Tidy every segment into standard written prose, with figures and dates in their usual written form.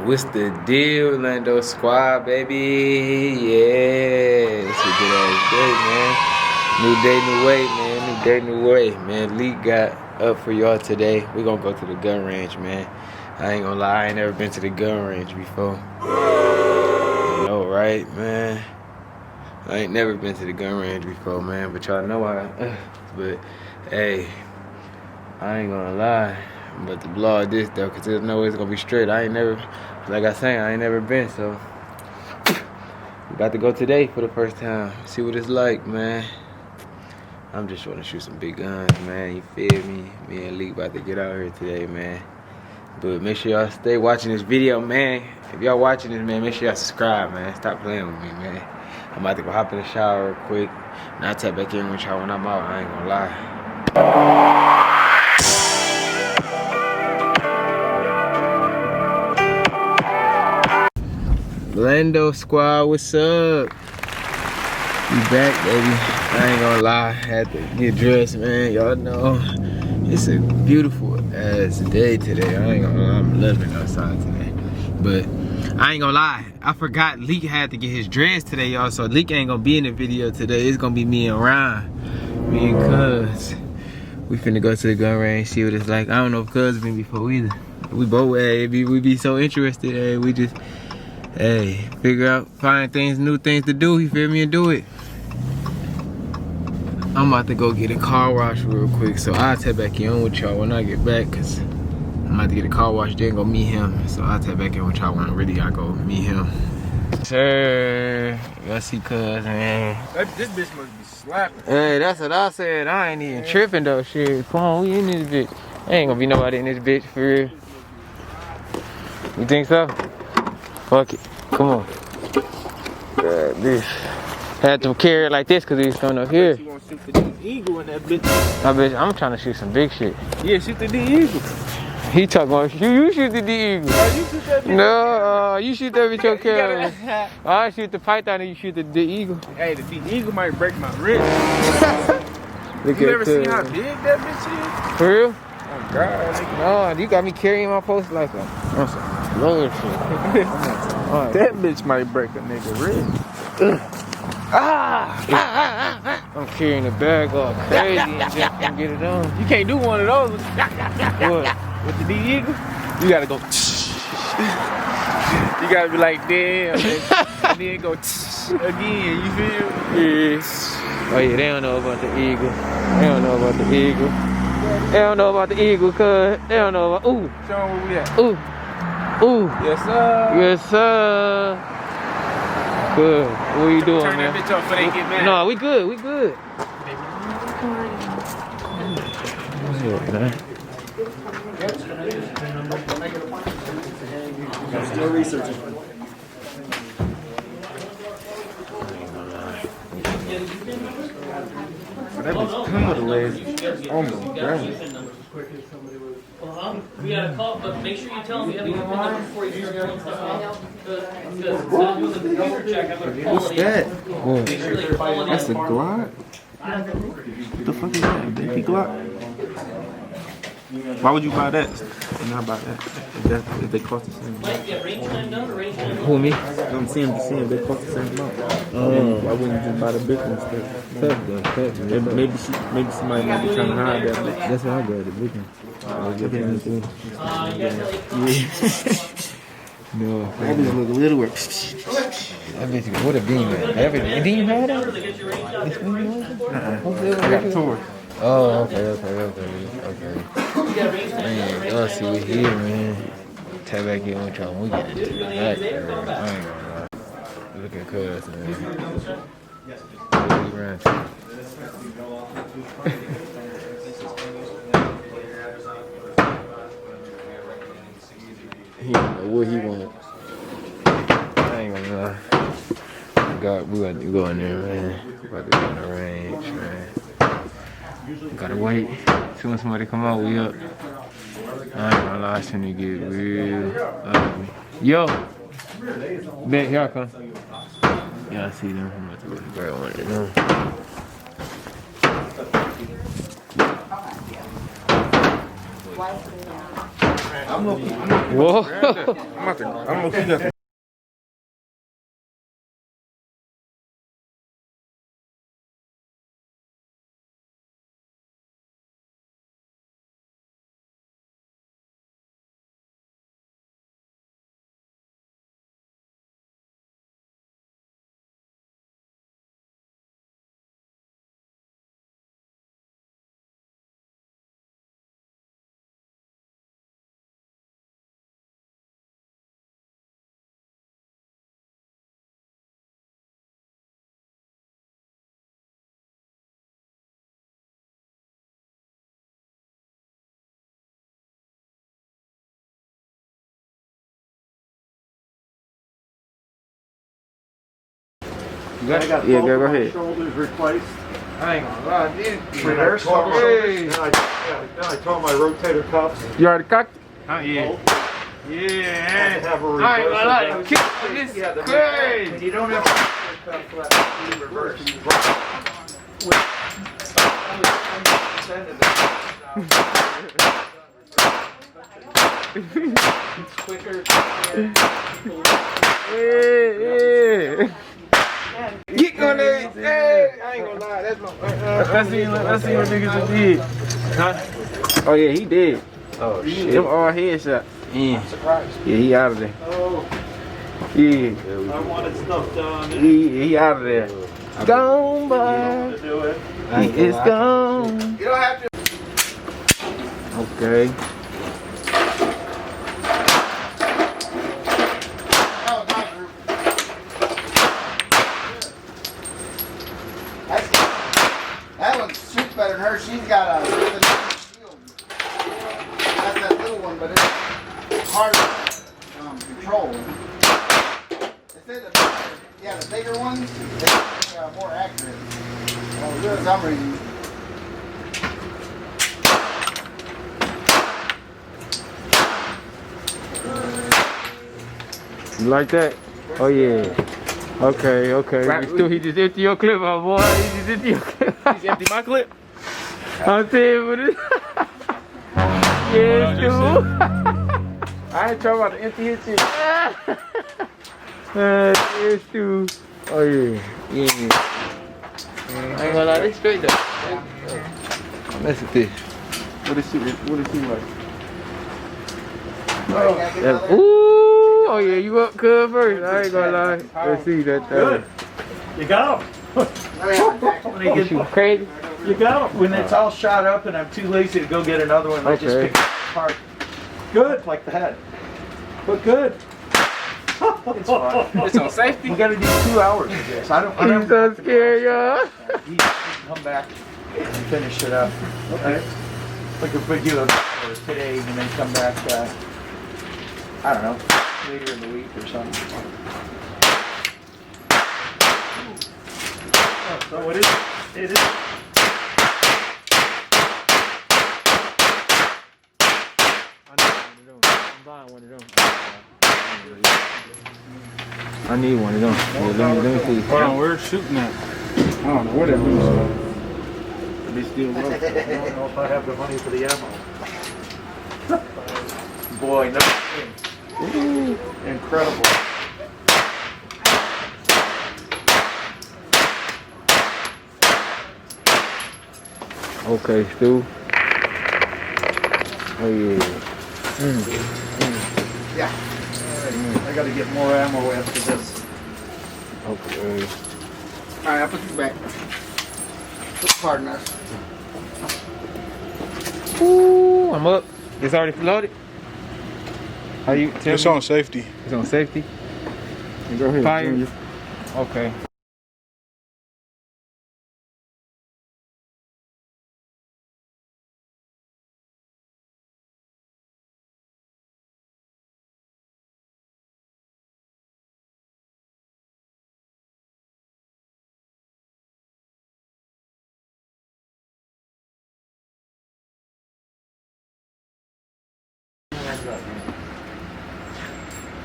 What's the deal, Lando Squad, baby? Yeah, it's a good ass day, man. New day, new way, man. New day, new way, man. League got up for y'all today. We gonna go to the gun range, man. I ain't gonna lie, I ain't never been to the gun range before. You know, right, man? I ain't never been to the gun range before, man. But y'all know but hey, I ain't gonna lie. I'm about to vlog this though, cause there's no way it's gonna be straight. I ain't never, like I say, I ain't never been, so we about to go today for the first time. See what it's like, man. I'm just trying to shoot some big guns, man. You feel me? Me and Lee about to get out here today, man. But make sure y'all stay watching this video, man. If y'all watching this, man, make sure y'all subscribe, man. Stop playing with me, man. I'm about to go hop in the shower real quick, and I'll tap back in with y'all when I'm out. I ain't gonna lie. Lando Squad, what's up? We back, baby. I ain't gonna lie, I had to get dressed, man. Y'all know it's a beautiful ass day today. I ain't gonna lie, I'm loving outside today. But I ain't gonna lie, I forgot Leak had to get his dress today, y'all. So Leak ain't gonna be in the video today. It's gonna be me and Ryan, me and Cuz. We finna go to the gun range, see what it's like. I don't know if Cuz been before either. We both, hey, we be so interested, hey, we just. Hey, figure out, find things, new things to do, you feel me, and do it. I'm about to go get a car wash real quick, so I'll tap back in with y'all when I get back, cause I'm about to get a car wash, then go meet him. So I'll tap back in with y'all when really I go meet him. Sir, y'all see Cuz, man. This bitch must be slapping. Hey, that's what I said. I ain't even tripping though, shit. Come on, we in this bitch. Ain't gonna be nobody in this bitch, for real. You think so? Fuck it. Come on. This. Had to carry it like this because he's coming up here. You want to shoot the D-Eagle in that bitch? I bet I'm trying to shoot some big shit. Yeah, shoot the D-Eagle. He talking about you shoot the D-Eagle. Oh, you shoot that bitch? No, you shoot that with your carry. I shoot the python and you shoot the D-Eagle. Hey, the D-Eagle might break my wrist. Look you ever seen how big that bitch is? For real? Oh, God. No, you got me carrying my post like that. That's some lower shit. That bitch might break a nigga wrist. I'm carrying the bag all crazy and just get it on. You can't do one of those. What? With the D-Eagle, you gotta go. You gotta be like, damn. And then go again, you feel? Yeah. Oh yeah, they don't know about the eagle. They don't know about the eagle. They don't know about the eagle, cuz. They don't know about, ooh. Show them where we at. Ooh. Ooh. Yes, sir. Yes, sir. Good. What are you doing, Turn man? that bitch off before they get mad. No, we good. We good. Still researching. That was come with the legs. Oh my God. We got a call, but make sure you tell them you have to get the number before you start pulling stuff off. Because not doing the computer check, I'm going to call What's that? Make sure they're calling That's a Glock? What the fuck is that? A BP Glock? Why would you buy that and not buy that? If they cost the same amount? Might be a range time done or range time done? Who, me? I'm saying they cost the same amount. Why wouldn't you just buy the big one instead? Maybe somebody might be trying to hide that. That's why I got the big one. You guys No. That bitch look little. That bitch, what a beam, man. Didn't you have that? I got a tour. Oh, okay. Man, y'all see we here, man. Tap back in with y'all when we get into the back, man. I ain't gonna lie. Look at Cuz, man. What we ran to? He don't know what he want. I ain't gonna lie. We got to go in there, man. About to go in the range, man. Gotta wait. As soon as somebody come out, we up. I ain't gonna lie, it's gonna get real ugly. Yo! Bet, here I come. Yeah, I see them. I'm about to go grab one of them. Whoa. I'm gonna Yeah, go ahead. Shoulders replaced. I ain't gonna lie, dude. Reverse shoulders. Then I tore my rotator cuffs. You already cocked it? Yeah. Yeah. Have a I ain't gonna lie, reverse. kick this is crazy. You don't have a rotator cuff left. Reverse. Quicker. Yeah. Get on there. Hey, I ain't gonna lie, that's my. Let's see what niggas did. Huh? Oh yeah, he did. Oh shit. Them all headshots. Yeah. Yeah, he out of there. Yeah. I wanted stuff done. He out of there. Gone, boy. Do it. He is gone. You don't have to. Okay. That one shoots better than her. She's got a shield. That's that little one, but it's hard to control. They say the bigger ones, they're more accurate. Well, for some reason. You like that? Oh yeah. Okay, okay. He just empty your clip, my boy. He just empty your clip. He's empty my clip. I'm saying what it. Yeah, dude. I ain't talking about the empty his shit. Yes, dude. Oh yeah, yeah. I ain't gonna lie, they straight though. Mess with this. What is he like? Ooh, oh yeah, you up good first. I ain't gonna lie. Let's see that. Good. You got them. When they get Crazy. You got them. When it's all shot up and I'm too lazy to go get another one, I just Okay. pick it apart. Good, like that. But good. It's fun. It's on safety. We gotta do 2 hours of this. I don't He's so scared, y'all. He can come back and finish it up. Okay. Like if we do it today and then come back, I don't know, later in the week or something. So it is. I'm buying one of them. I need one of them. Yeah, let me see. Hold on, where's shooting at? I don't know where that moves. They still low. I don't know if I have the money for the ammo. Boy, no kidding. Incredible. Okay, Stu. Oh yeah. Yeah. I gotta get more ammo after this. Okay. Alright, I'll put these back. Put the card in us. Ooh, I'm up. It's already floated. How you tell It's me? on safety. It's on safety. Go ahead. Fire. Junior. Okay.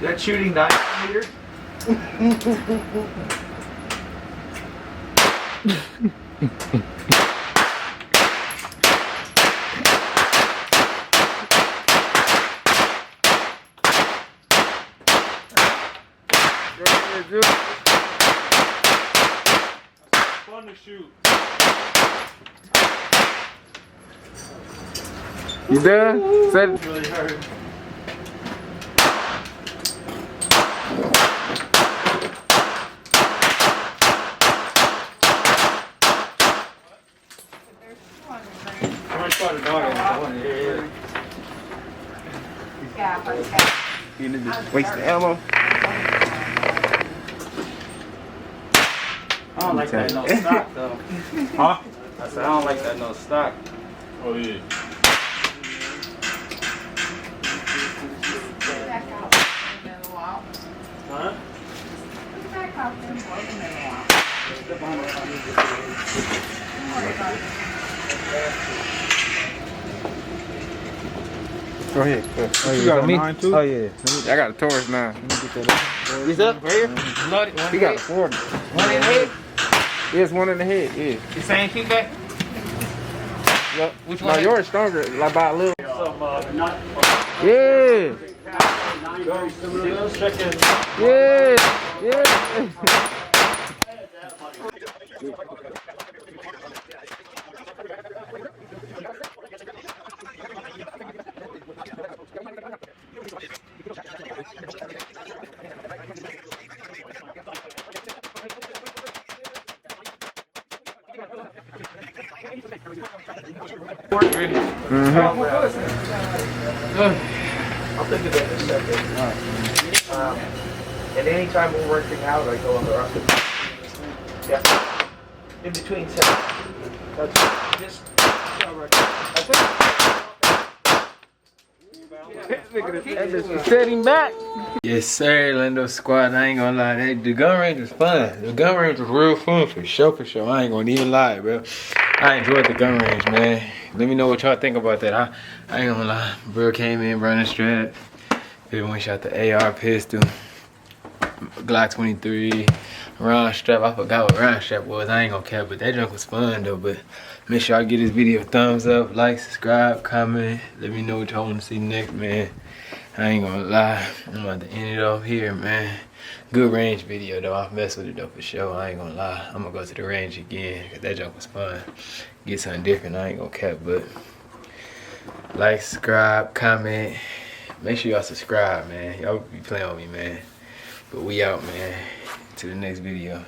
That shooting 9 meters? Fun to shoot. You done? Set. Really hurt. You need to waste the ammo. I don't like that no stock though. Huh? I said I don't like that no stock. Oh yeah. Back out in a little while. Huh? Back out in a little while. Don't worry about it. Go ahead. Oh, you got a 9 too? Oh yeah. I got a Taurus 9. He's up right here. Loaded, one He got a hit. 40. One in the head. Yes, one in the head. Yeah. The same kickback? Yep. Which No, one? yours stronger, like by a little. Not Yeah. chicken. Yeah. Yeah. I'll think of it in a second. And anytime we're working out, I go on the rock. Yeah. In between sets. That's just. Set him back. Yes, sir, Lindo Squad. I ain't gonna lie. The gun range was fun. The gun range was real fun for sure, for sure. I ain't gonna even lie, bro. I enjoyed the gun range, man. Let me know what y'all think about that. I ain't gonna lie. Bro came in running strap. Everyone shot the AR pistol, Glock 23, round strap. I forgot what round strap was. I ain't gonna care, but that junk was fun though. But make sure y'all give this video a thumbs up, like, subscribe, comment. Let me know what y'all want to see next, man. I ain't gonna lie. I'm about to end it off here, man. Good range video though. I messed with it though for sure. I ain't gonna lie. I'm gonna go to the range again because that junk was fun. Get something different. I ain't gonna cap, but like, subscribe, comment. Make sure y'all subscribe, man. Y'all be playing with me, man. But we out, man. To the next video.